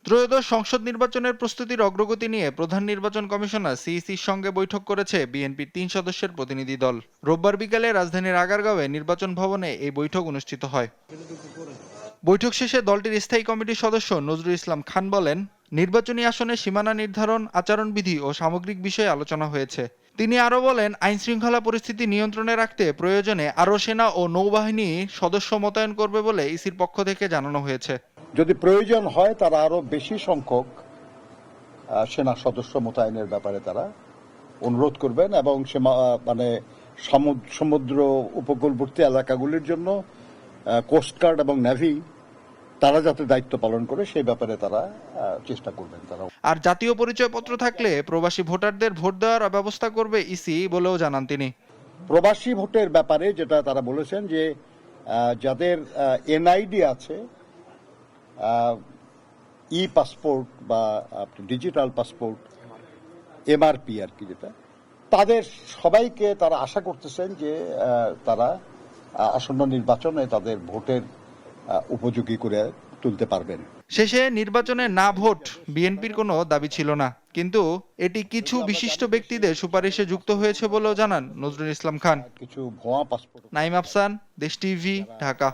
ত্রয়োদশ সংসদ নির্বাচনের প্রস্তুতির অগ্রগতি নিয়ে প্রধান নির্বাচন কমিশনার সিইসির সঙ্গে বৈঠক করেছে বিএনপির ৩ সদস্যের প্রতিনিধি দল। রোববার বিকেলে রাজধানীর আগারগাঁওয়ে নির্বাচন ভবনে এই বৈঠক অনুষ্ঠিত হয়। বৈঠক শেষে দলটির স্থায়ী কমিটির সদস্য নজরুল ইসলাম খান বলেন, নির্বাচনী আসনে সীমানা নির্ধারণ, আচরণবিধি ও সামগ্রিক বিষয়ে আলোচনা হয়েছে। তিনি আরও বলেন, আইনশৃঙ্খলা পরিস্থিতি নিয়ন্ত্রণে রাখতে প্রয়োজনে আরও সেনা ও নৌবাহিনী সদস্য মোতায়েন করবে বলে ইসির পক্ষ থেকে জানানো হয়েছে। যদি প্রয়োজন হয় তারা আরো বেশি সংখ্যক সেনা সদস্য মোতায়েনের ব্যাপারে তারা অনুরোধ করবেন এবং সমুদ্র উপকূলবর্তী এলাকাগুলির জন্য কোস্টগার্ড এবং নেভি তারা যাতে দায়িত্ব পালন করে সেই ব্যাপারে তারা চেষ্টা করবেন। আর জাতীয় পরিচয়পত্র থাকলে প্রবাসী ভোটারদের ভোট দেওয়ার ব্যবস্থা করবে ইসি বলেও জানান তিনি। প্রবাসী ভোটের ব্যাপারে যেটা তারা বলেছেন যে যাদের এনআইডি আছে, ই পাসপোর্ট বা ডিজিটাল পাসপোর্ট, এমআরপি আর কি, যেটা তাদের সবাইকে তারা আশা করতেছেন যে তারা আসন্ন নির্বাচনে তাদের ভোটের উপযোগী করে তুলতে পারবেন। শেষে নির্বাচনে না ভোট বিএনপির কোনো দাবি ছিল না, কিন্তু এটি কিছু বিশিষ্ট ব্যক্তিদের সুপারিশে যুক্ত হয়েছে বলেও জানান নজরুল ইসলাম খান। কিছু ভুয়া পাসপোর্ট। নাইম আফসান, দেশ টিভি, ঢাকা।